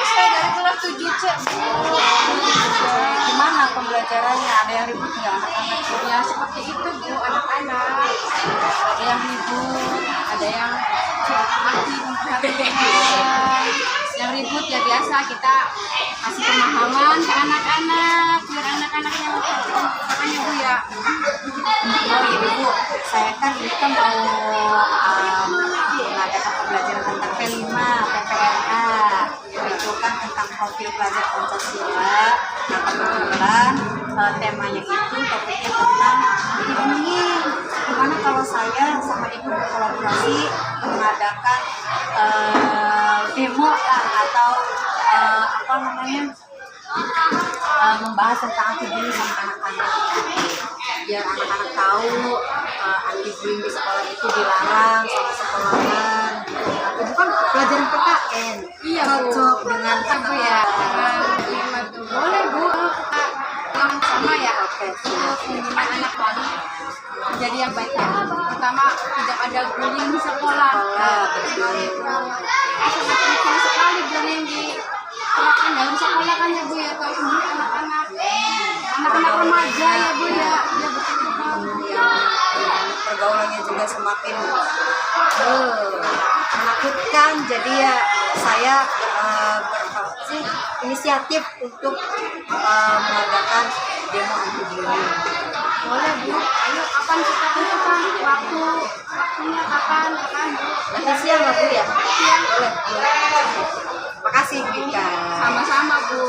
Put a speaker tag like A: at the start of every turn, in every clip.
A: saya dari kelas 7 cek. Gimana pembelajarannya? Ada yang ribut nggak anak-anak? Ya seperti itu Bu, anak-anak. Ada yang ribut, ada yang mati memperhatikan. Yang ribut ya biasa kita kasih pemahaman ke anak-anak biar anak-anaknya makanya Bu ya. Oh iya Bu, saya kan ini kan mau mengadakan pembelajaran tentang P5, PPRA, itu kan tentang profil pelajar Pancasila. Nah kebetulan temanya itu topiknya tentang diomongin gimana kalau saya sama ibu berkolaborasi mengadakan demo lah atau apa namanya membahas tentang anti bullying sama anak-anak biar anak-anak tahu anti bullying di sekolah itu dilarang sama sekolahan. Itu kan pelajaran PKN. Iya cocok dengan apa ya? Boleh Bu, sama ya. Oke. Anak baru jadi yang baik ya. Pertama tidak ada bullying di sekolah. Betul. Sangat sekali bullying di dalam sekolah kan ya Bu ya, tahu sendiri anak-anak remaja ya Bu ya, ya betul-betul pergaulannya juga semakin menakutkan. Jadi ya saya inisiatif untuk mengadakan demo anti bullying. Boleh Bu, ayo kapan kita tentukan waktunya kapan Bu? Nanti siang lah Bu ya? Siang. Boleh. Makasih Vika. Sama-sama Bu.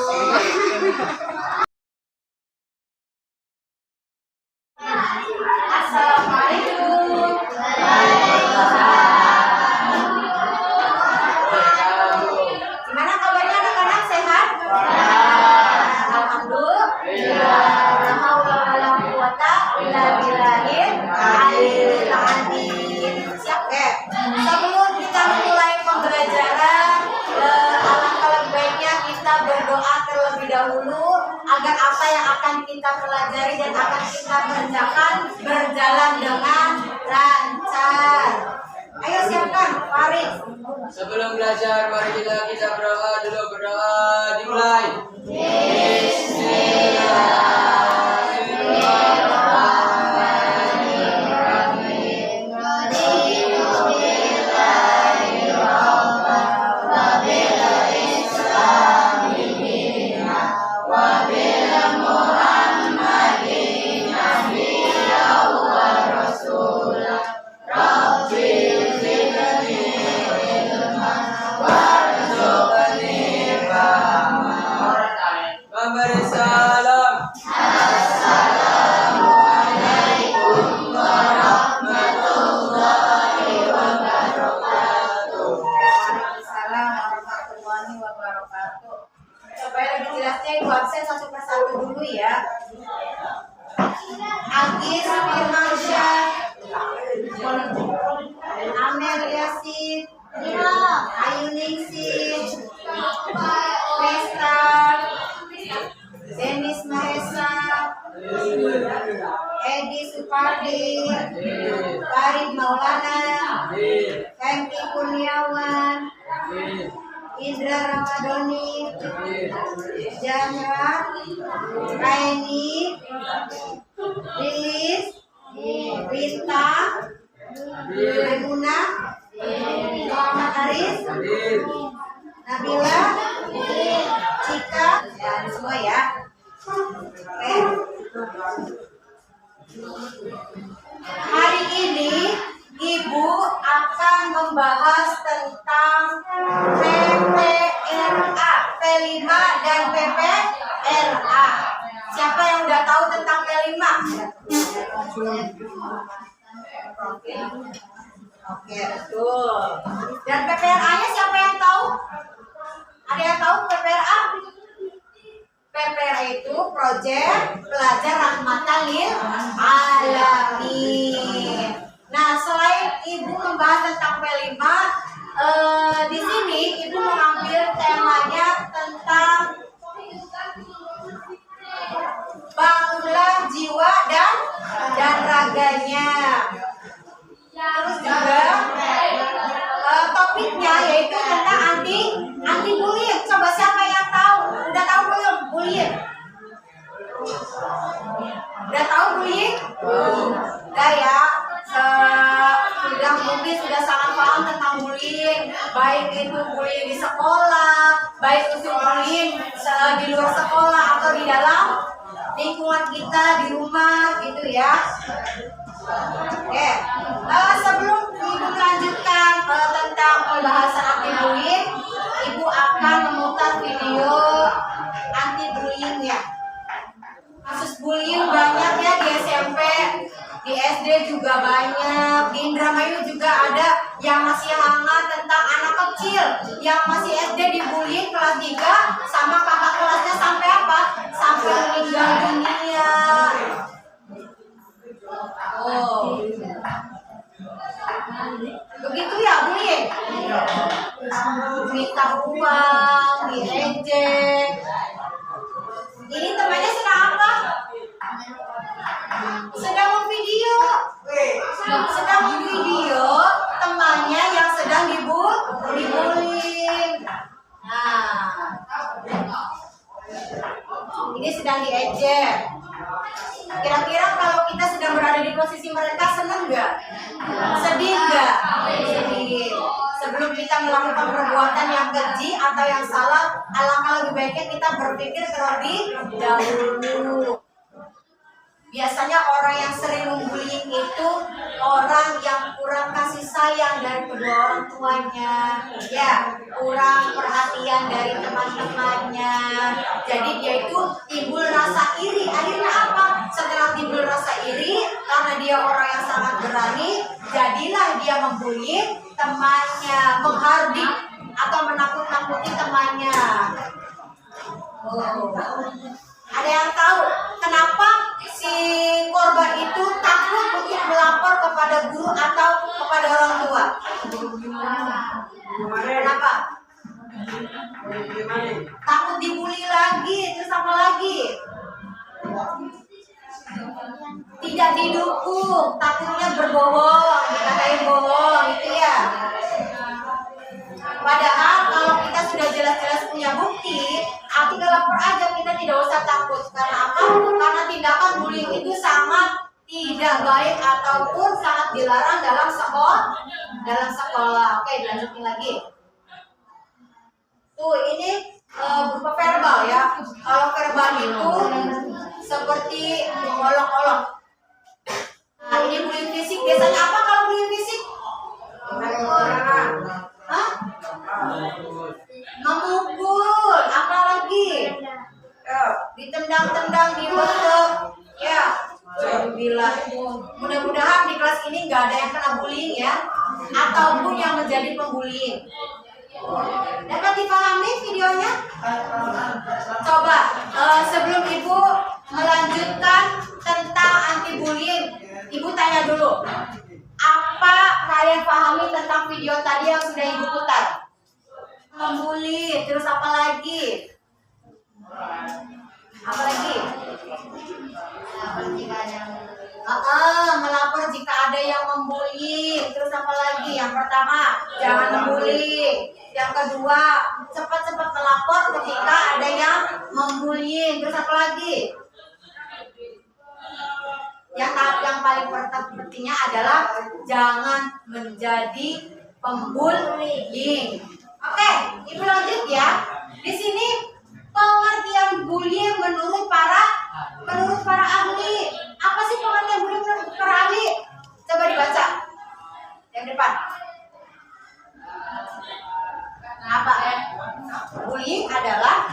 A: Assalamualaikum. Gimana kabarnya anak-anak, sehat? Alhamdulillah. La haula wala quwata illa billahil aliyil azim. Siap ya? Sebelum kita memulai pembelajaran, alangkah baiknya kita berdoa terlebih dahulu agar apa yang akan kita pelajari dan akan kita kerjakan berjalan dengan lancar. Ayo siapkan, Farid.
B: Sebelum belajar, mari kita berdoa dulu. Berdoa dimulai. Memberi salam. Assalamualaikum warahmatullahi wabarakatuh.
A: Waalaikumsalam warahmatullahi wabarakatuh. Supaya lebih jelasnya ibu absen satu persatu dulu ya. Agis Firmansyah, Amel Yasin, Ayu Ningsih, Krista, Denis Mahesa, Edi Supardi, Farid Maulana, Hengki Kurniawan, Indra Ramadhani, Jamra, Raini, Lilis, Rita, Reguna, Muhammad Aris, Nabila, Cika, dan semua ya. Oke. Hari ini Ibu akan membahas tentang PPRA, P5 dan PPRA. Siapa yang udah tahu tentang P5? Oke, betul. Dan PPRA-nya siapa yang tahu? Ada yang tahu PPRA? PPRA itu Proyek Pelajar Rahmatan Lil Alamin. Nah, selain Ibu membahas tentang P5, di sini Ibu mengambil temanya tentang bangunlah jiwa dan raganya. Terus juga topiknya yaitu tentang anti bullying. Coba sudah sangat paham tentang bullying, baik itu bullying di sekolah, baik itu bullying di luar sekolah atau di dalam lingkungan kita di rumah gitu ya. Oke, sebelum Ibu melanjutkan tentang pembahasan anti bullying, Ibu akan memutar video anti bullying ya. Kasus bullying banyak ya di SMP, di SD juga banyak, di Indramayu juga ada yang masih hangat tentang anak kecil yang masih SD dibullying kelas 3 sama kakak kelasnya sampai apa? Sampai meninggal dunia. Oh, begitu ya bullying? Minta uang, diejek. Ini temannya sedang apa? Sedang memvideo. Sedang memvideo temannya yang sedang dibullying. Nah, ini sedang diejek. Kira-kira kalau kita sedang berada di posisi mereka, senang nggak? Sedih nggak? Sedih. Sebelum kita melakukan perbuatan yang keji atau yang salah, alangkah lebih baiknya kita berpikir terlebih dahulu. Biasanya orang yang sering membullying itu orang yang kurang kasih sayang dari kedua orang tuanya, ya, kurang perhatian dari teman-temannya. Jadi dia itu timbul rasa iri. Akhirnya apa? Setelah timbul rasa iri, karena dia orang yang sangat berani, jadilah dia membully temannya, menghardik atau menakut-nakuti temannya. Oh. Ada yang tahu kenapa si korban itu takut untuk melapor kepada guru atau kepada orang tua? Kenapa? Takut dibully lagi, terus apa lagi? Tidak didukung, takutnya berbohong, dikatain bohong, itu ya. Padahal kalau kita sudah jelas-jelas punya bukti, tinggal lapor aja, kita tidak usah takut. Karena apa? Karena tindakan bullying itu sangat tidak baik ataupun sangat dilarang dalam sekolah. Oke, dilanjutin lagi. Tuh, ini berupa verbal ya. Kalau verbal itu seperti mengolok-olok. Nah, ini bullying fisik. Biasanya apa kalau bullying fisik? Hah? Memukul, apalagi ditendang-tendang, dibelek, ya. Alhamdulillah. Mudah-mudahan di kelas ini nggak ada yang kena bullying ya, ataupun yang menjadi pembullying. Dapat dipahami videonya? Coba sebelum Ibu melanjutkan tentang anti bullying, Ibu tanya dulu, apa kalian pahami tentang video tadi yang sudah Ibu putar? Membuli, terus apa lagi? Apa lagi? Melapor jika ada yang membuli. Terus apa lagi? Yang pertama, jangan membuli. Yang kedua, cepat-cepat melapor ketika ada yang membuli. Terus apa lagi? Yang paling pentingnya adalah jangan menjadi pembullying. Oke, Ibu lanjut ya. Di sini pengertian bullying menurut para ahli. Apa sih pengertian bullying menurut para ahli? Coba dibaca. Yang depan. Apa ya? Bullying adalah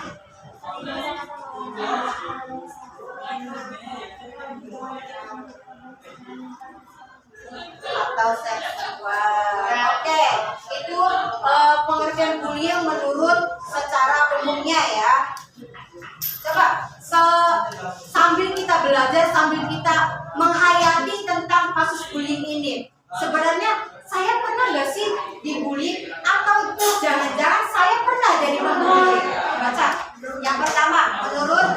A: atau seksual. Oke, itu pengertian bullying menurut secara umumnya ya. Coba sambil kita belajar, sambil kita menghayati tentang kasus bullying ini, sebenarnya saya pernah nggak sih dibully, atau jangan-jangan saya pernah jadi pembuli? Baca. Yang pertama, menurut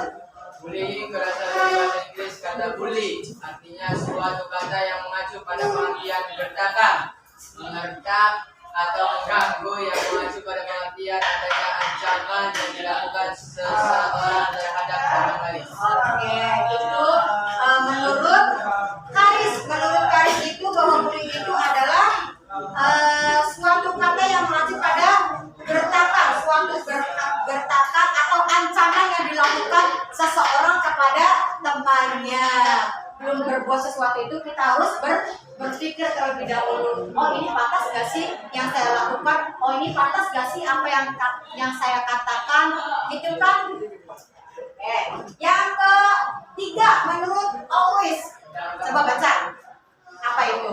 B: bullying berasal dari bahasa Inggris kata bully, artinya suatu kata yang mengacu pada pengertian gertakan, mengertak atau mengganggu, yang mengacu pada pengertian adanya ancaman yang dilakukan seseorang terhadap orang lain.
A: Oke, itu menurut Karis itu bahwa bullying itu adalah kita harus berpikir terlebih dahulu. Oh, ini pantas gak sih yang saya lakukan? Oh, ini pantas gak sih apa yang saya katakan? Gitu kan? Yang ketiga, menurut always. Coba baca. Apa itu?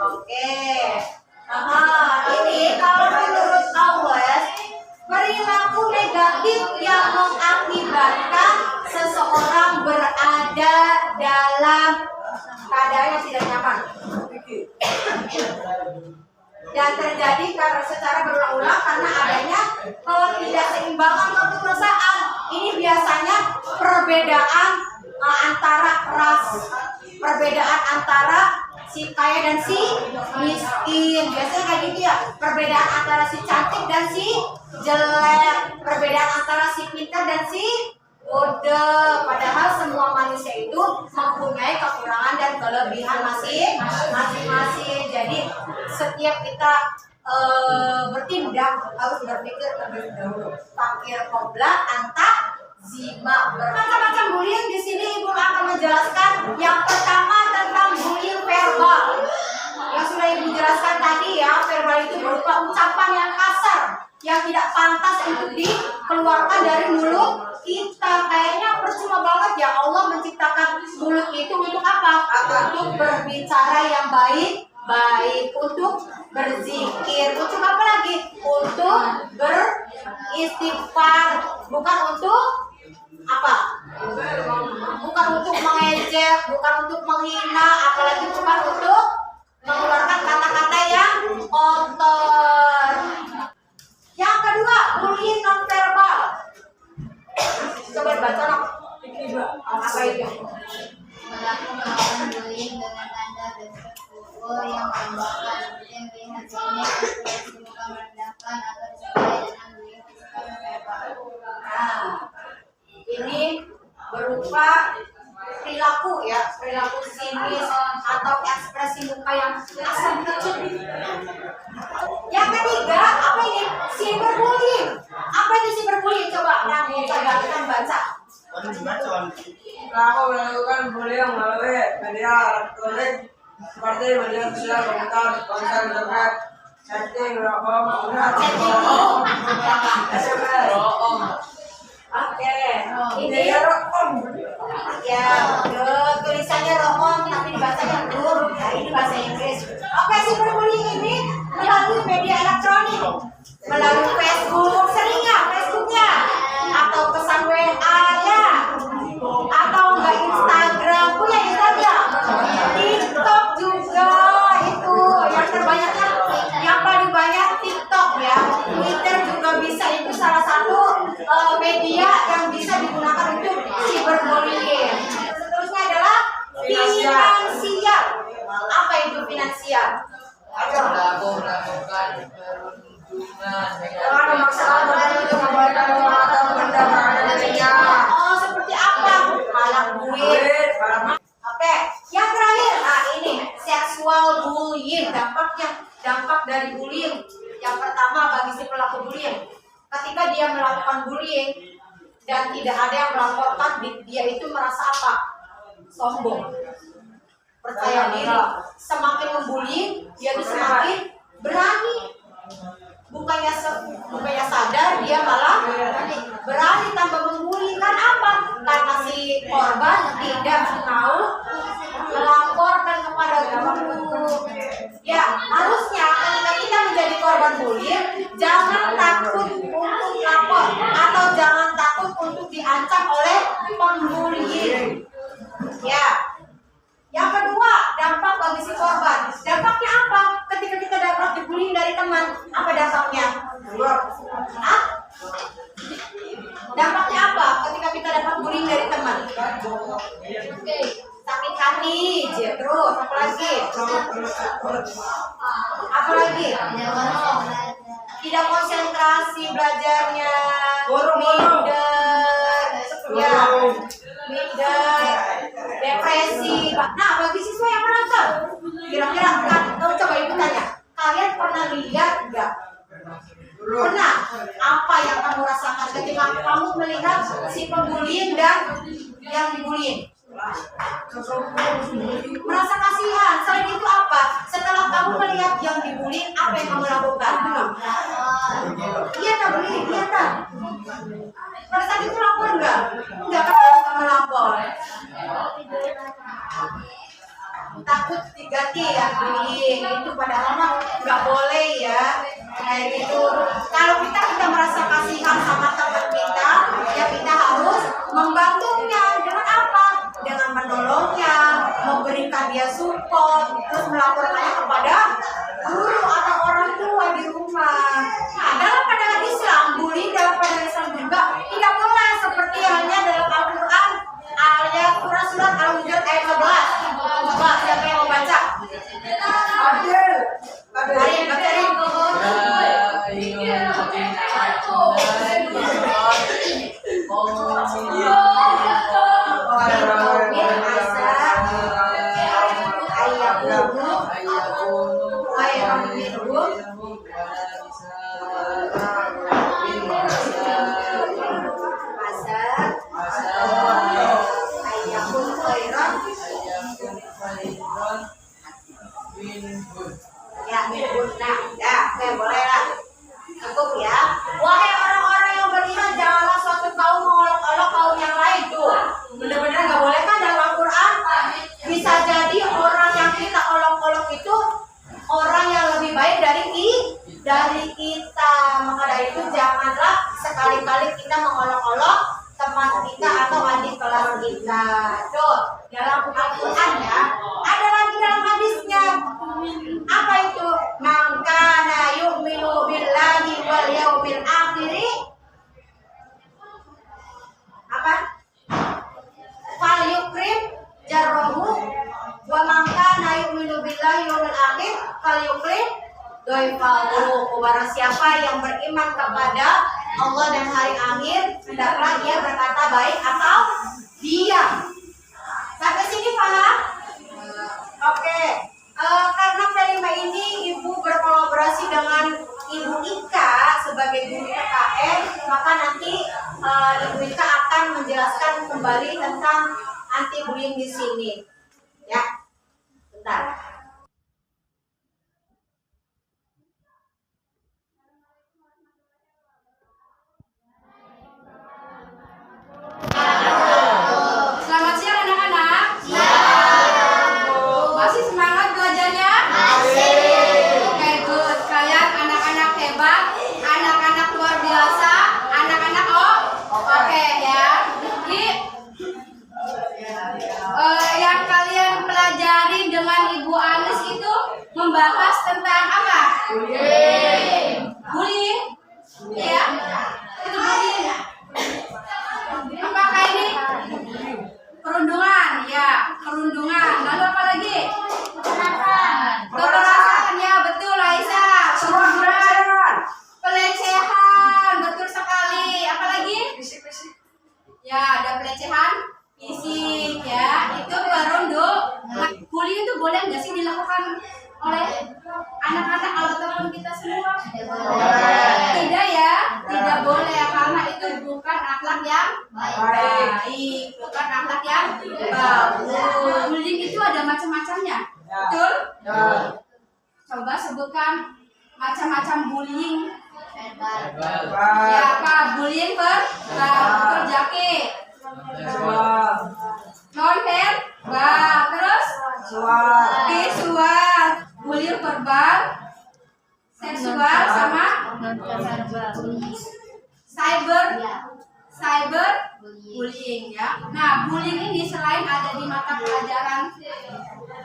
A: Oke. Ini kalau menurut always, perilaku negatif yang mengakibatkan seseorang berada dalam keadaan yang tidak nyaman dan terjadi karena secara berulang-ulang karena adanya ketidakseimbangan kekuasaan. Ini biasanya perbedaan antara si kaya dan si miskin. Biasanya kayak gitu ya. Perbedaan antara si cantik dan si jelek, perbedaan antara si pintar dan si bodoh. Padahal semua manusia itu mempunyai kekurangan dan kelebihan masing-masing. Jadi setiap kita bertindak harus berpikir terlebih dahulu. Fakir qobla anta zima. Bermacam-macam bullying di sini Ibu akan menjelaskan. Yang pertama tentang bullying verbal. Yang sudah Ibu jelaskan tadi ya, verbal itu berupa ucapan yang kasar, yang tidak pantas untuk dikeluarkan dari mulut kita. Kayaknya percuma banget ya Allah menciptakan mulut itu untuk apa? Untuk berbicara yang baik, untuk berzikir, untuk apa lagi? Untuk beristighfar, bukan untuk apa? Bukan untuk mengejek, bukan untuk menghina, apalagi bukan untuk mengeluarkan kata-kata yang kotor. Yang kedua, bullying nonverbal. Coba baca dong. Apa itu?
C: Melakukan bullying dengan tanda bentuk pukul yang merendahkan, bullying lihat sini, ekspresi muka merendahkan atau disertai dengan bullying fisikal verbal.
A: Nah, ini berupa perilaku ya, perilaku sinis atau ekspresi muka yang asam kecut. Yang ketiga, apa ini? Cyberbullying. Apa itu cyberbullying? Coba kita baca.
D: Pelaku melakukan bullying melalui media elektronik seperti media sosial, komentar, konser internet, chatting, room, SMS.
A: Oke, ini
D: Media room.
A: ya, tulisannya rohong tapi dibacanya rum. Nah, ini bahasa Inggris. Oke, cyberbullying ini melalui media elektronik, melalui Facebook, sering ya Facebooknya, atau pesan WA ya, atau enggak Instagram, punya Instagram, TikTok juga itu yang terbanyaknya, yang paling banyak TikTok ya, Twitter juga bisa, itu salah satu media yang bisa digunakan untuk cyberbullying. Seterusnya adalah finansial. Apa itu finansial?
B: Pelaku melakukan perundungan
D: Dengan memaksakan orang untuk memberikan uang atau benda berada darinya.
A: Oh, seperti apa? Malah duit. Oke, yang terakhir, nah ini sexual bullying, dampak dari bullying. Yang pertama bagi si pelaku bullying, ketika dia melakukan bullying dan tidak ada yang melaporkan, dia itu merasa apa? Sombong, percaya diri. Semakin membuli, dia itu semakin berani. Bukannya sadar, dia malah berani tanpa membuli. Kan apa? Karena si korban tidak mau melaporkan kepada guru. Ya, harusnya ketika kita menjadi korban bullying, jangan takut untuk lapor atau jangan takut untuk diancam oleh pembuli. Ya. Yang kedua, dampak bagi si korban. Dampaknya apa? Ketika kita dapat dibullying dari teman, apa dampaknya? Hah? Dampaknya apa? Ketika kita dapat bullying dari teman? Sakit hati, terus apa lagi? Apa lagi? Tidak konsentrasi belajarnya, minder, depresi. Nah, bagi siswa yang menonton, si pembullying dan yang dibullying? Merasa kasihan. Selain itu apa? Setelah kamu melihat yang dibullying, apa yang kamu lakukan? Iya tak bullying, iya tak? Pada saat itu lapor enggak? Enggak, kan kamu lapor. Takut diganti ya bullying itu, padahal mah nggak boleh ya kayak gitu. Kalau kita merasa kasihan sama teman kita, ya kita harus membantunya dengan apa? Dengan menolongnya, memberikan dia support, terus melaporkannya kepada guru atau orang tua di rumah. Nah, dalam pandangan Islam, bullying dalam pandangan Islam juga tidak boleh seperti halnya dalam Al-Quran ayat surat Al-Hujurat ayat 11. Coba siapa yang mau baca?
D: Adil.
A: Mari baca ini. Ya, nah, ya, oke, boleh lah. Cukup ya. Wahai orang-orang yang beriman, janganlah suatu kaum mengolok-olok kaum yang lain tuh. Bener-bener nggak boleh kan dalam Al-Quran? Bisa jadi orang yang kita olok-olok itu orang yang lebih baik dari kita. Maka dari itu janganlah sekali-kali kita mengolok-olok teman kita atau adik kelas kita. Tuh, dalam Al-Quran ya. Ada lagi dalam hadisnya. Apa itu? Man kana yu'minu billahi wal yaumil akhir. Apa? Fal yukrim jarrahu wa man kana yu'minu billahi wal yaumil akhir fal yukrim dhaifahu. Barang siapa yang beriman kepada Allah dan hari akhir, hendaklah dia berkata baik atau diam. Sampai sini paham? Oke. Karena Felima ini ibu berkolaborasi dengan Ibu Ika sebagai guru PKN, maka nanti Ibu Ika akan menjelaskan kembali tentang anti bullying di sini. Ya, bentar.
E: Selamat siang anak-anak. Masih semangat belajarnya? Oke, good. Kalian anak-anak hebat, anak-anak luar biasa, anak-anak oke ya. Jadi yang kalian pelajari dengan Ibu Anis itu membahas tentang apa? Bullying. Ya. Itu bullying. Apakah ini? Perundungan, ya, perundungan. Lalu apa lagi? Kekerasan, ya, betul, Aisyah. Perundungan, pelecehan, betul sekali. Apa lagi? Ya, ada pelecehan fisik, ya. Itu perundungan. Bullying itu boleh nggak sih dilakukan oleh anak-anak atau teman kita semua? Tidak ya, tidak boleh karena itu bukan akhlak yang baik, bukan akhlak yang bagus. Bullying itu ada macam-macamnya, betul? Coba sebutkan macam-macam bullying. Ya, apa bullying betul Jaki? Non-verbal, terus visual, bullying verbal, seksual sama cyber bullying ya. Nah, bullying ini selain ada di mata pelajaran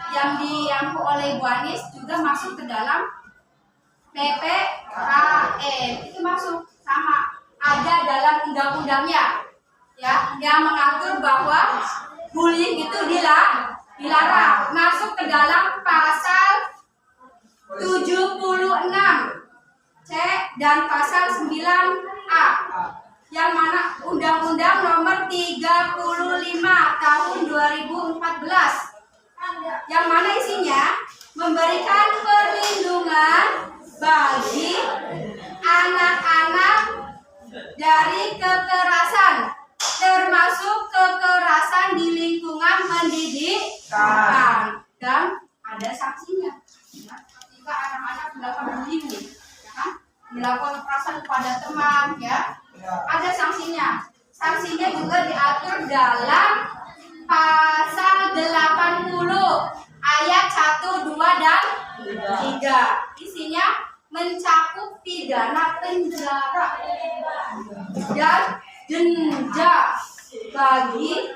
E: yang diampu oleh Bu Anis, juga masuk ke dalam PPKN. Itu masuk sama ada dalam undang-undangnya ya, yang mengatur bahwa bullying itu dilarang, masuk ke dalam pasal 76 C dan pasal 9A, yang mana Undang-Undang Nomor 35 Tahun 2014, yang mana isinya memberikan perlindungan bagi anak-anak dari kekerasan Dan ada sanksinya. Ya. Jika anak-anak melakukan bullying nih, ya kan? Melakukan kekerasan kepada teman, ya, ada sanksinya. Sanksinya juga diatur dalam pasal 80 ayat 1, 2, dan 3. Isinya mencakup pidana penjara dan denda bagi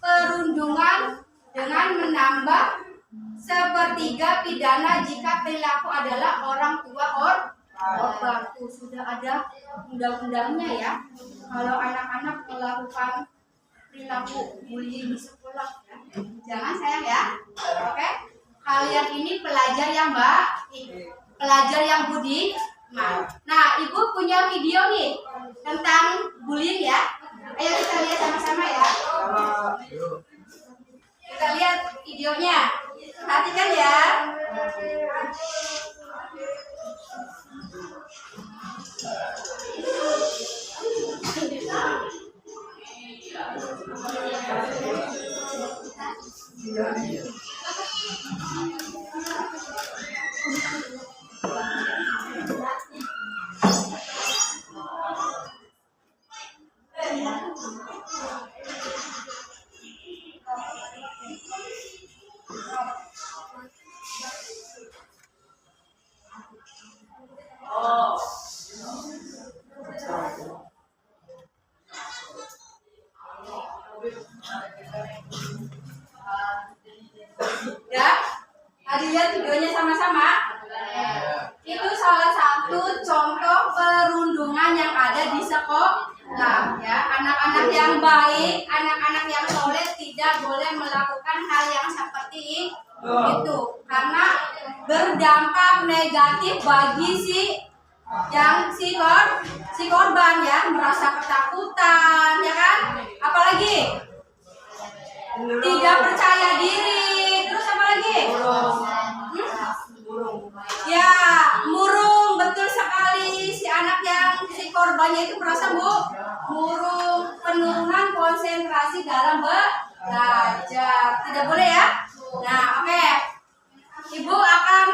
E: perundungan dengan menambah sepertiga pidana jika perilaku adalah orang tua korban. Tuh sudah ada undang-undangnya ya. Kalau anak-anak melakukan perilaku bullying di sekolah, ya, jangan sayang ya. Oke? Kalian ini pelajar yang baik, pelajar yang budi. Nah, ibu punya video nih tentang bullying ya. Ayo kita lihat sama-sama ya. Kita lihat videonya. Perhatikan ya. Ya, lihat videonya sama-sama. Itu salah satu contoh perundungan yang ada di sekolah. Ya, anak-anak yang baik, anak-anak yang soleh tidak boleh melakukan hal yang seperti itu, karena berdampak negatif bagi si korban ya, merasa ketakutan, ya kan? Apalagi tidak percaya diri, terus apa lagi? Ya, murung, betul sekali. Si anak yang si korbannya itu merasa murung, penurunan konsentrasi dalam belajar. Tidak boleh ya. Nah, oke. Ibu akan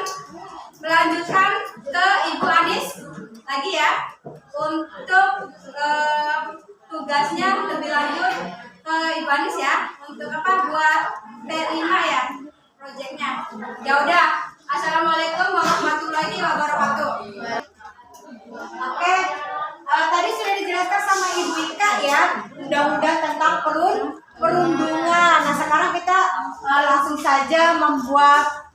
E: melanjutkan ke Ibu Anis lagi ya untuk tugasnya lebih lanjut ke Ibu Anis ya. Untuk apa? Buat P5 ya proyeknya. Ya udah. Assalamualaikum warahmatullahi wabarakatuh. Oke, tadi sudah dijelaskan sama Ibu Ika ya, undang-undang tentang perundungan. Nah, sekarang kita langsung saja membuat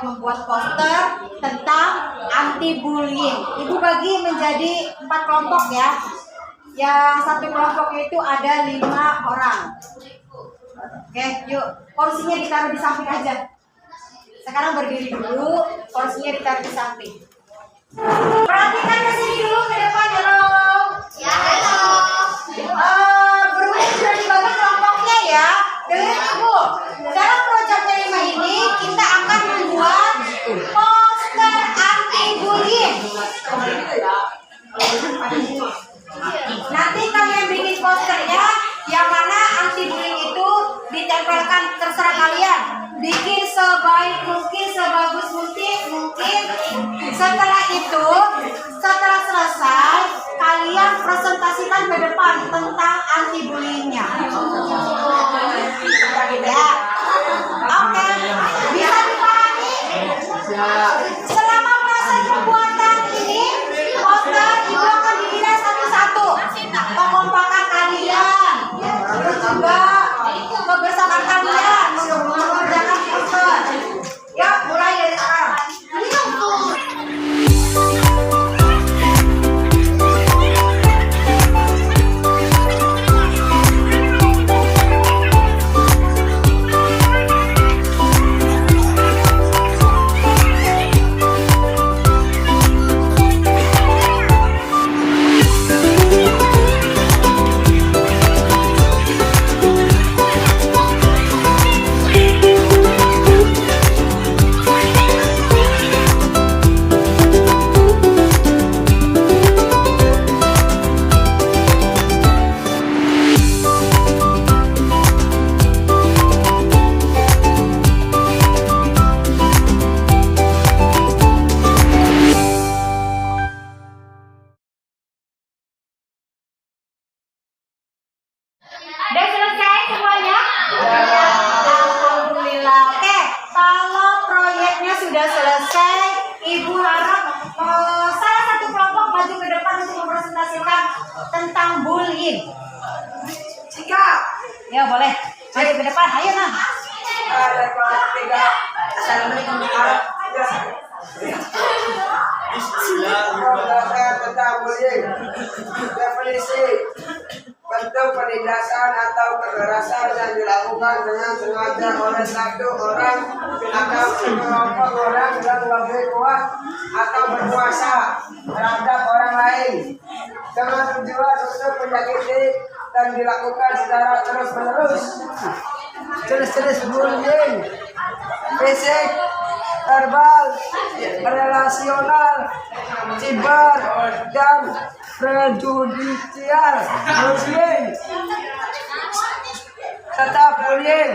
E: membuat poster tentang anti bullying. Ibu bagi menjadi 4 kelompok ya. Yang satu kelompok itu ada 5 orang. Oke, yuk kursinya ditaruh di samping aja. Sekarang berdiri dulu, kursinya ditaruh di samping. Perhatikan ke sini dulu, ke depan ya dong.
C: Ya, halo.
E: Berhubung sudah dibagi kelompoknya ya. Dengerin Ibu. Dalam proyek P5 ini kita akan membuat poster anti bullying. Nanti kalian bikin posternya, yang mana anti bullying itu ditempelkan, terserah kalian. Bikin sebaik mungkin, sebagus mungkin. Setelah itu, setelah selesai, kalian presentasikan ke depan tentang anti bullyingnya. Ya, oke. Bisa dipahami? Selama proses pembuatan ini, poster Ibu akan dinilai satu-satu. Kekompakan kalian, terus juga kebersamaan kalian mengerjakan poster. Ya, mulai dari sekarang.
A: bullying?
D: Sikap.
A: Ya boleh. Ayo ke depan, ayo nah.
D: Ada kelompok 3. Assalamualaikum Pembahasan tentang bullying. Definisi: bentuk penindasan atau kekerasan yang dilakukan dengan sengaja oleh satu orang atau sekelompok orang yang lebih kuat atau berkuasa terhadap orang lain dengan tujuan untuk menyakiti dan dilakukan secara terus-menerus. Jenis-jenis bullying: fisik, verbal, relasional, siber, dan prejudisial. Bullying. Tetap bullying.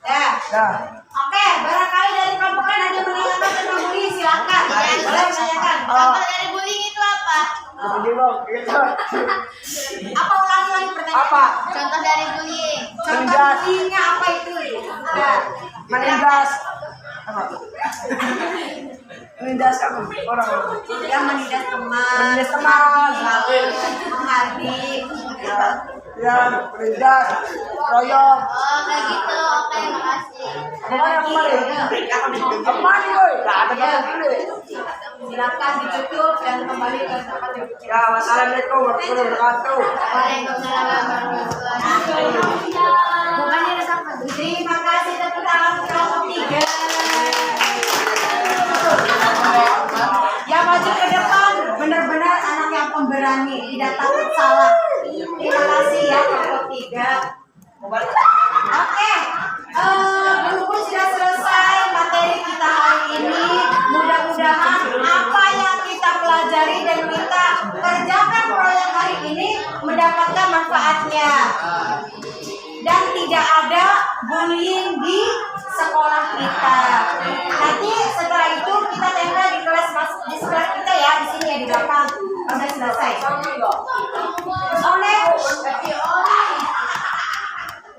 E: Ya. Oke, barangkali dari kelompok lain ada yang menanyakan tentang bullying, silakan. Boleh menanyakan.
C: Contoh dari bullying itu apa?
E: Apa ulangi lagi pertanyaan?
D: Apa?
C: Contoh dari bullying.
E: Contoh bullyingnya apa itu? Ya.
D: Menindas. Apa? Menindas apa? Orang.
E: Yang menindas teman,
D: Menindas teman.
E: menghardik.
D: Ya, menindas. Royok.
C: Oh, kayak gitu. Oke, makasih.
D: Kemana kemarin? Kemana boy? Gak ada kata dulu.
E: Silakan ditutup dan kembali ke tempat duduk.
D: Ya, wassalamualaikum warahmatullahi wabarakatuh.
C: Waalaikumsalam warahmatullahi wabarakatuh.
E: Bukan ada sampai. Terima kasih tepuk tangan untuk kelompok 3. Yang maju ke depan benar-benar anak yang pemberani, tidak takut salah. Terima kasih ya kelompok 3. Oke, berhubung sudah selesai materi kita hari ini. Mudah-mudahan apa yang kita pelajari dan kita kerjakan proyek hari ini mendapatkan manfaatnya. Dan tidak ada bullying di sekolah kita. Nanti setelah itu kita tempel di kelas di sebelah kita ya, di sini ya di belakang. Sudah selesai.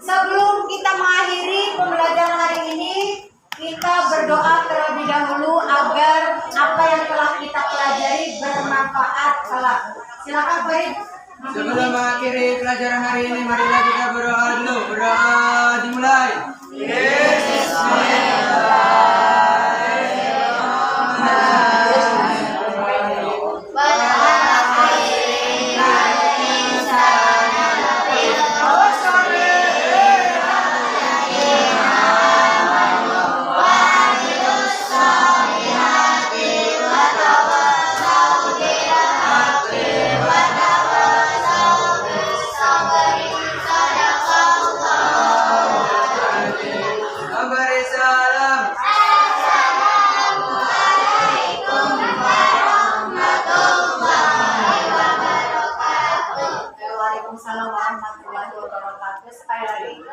E: Sebelum kita mengakhiri pembelajaran hari ini, kita berdoa terlebih dahulu agar apa yang telah kita pelajari bermanfaat kelak. Silakan Farid.
B: Sebelum mengakhiri pelajaran hari ini, marilah kita berdoa dulu. Berdoa dimulai. Memberi salam.
E: Waalaikumsalam warahmatullahi wabarakatuh. Sekali lagi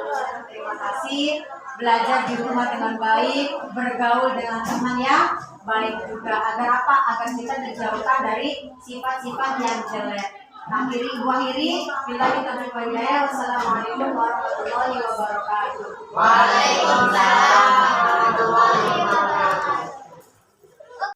E: terima kasih. Belajar di rumah dengan baik, bergaul dengan teman yang baik juga. Agar apa? Agar kita dijauhkan dari sifat-sifat yang jelek. Akhiri, bila kita berpandai. Wassalamualaikum warahmatullahi wabarakatuh.
C: Waalaikumsalam warahmatullahi wabarakatuh.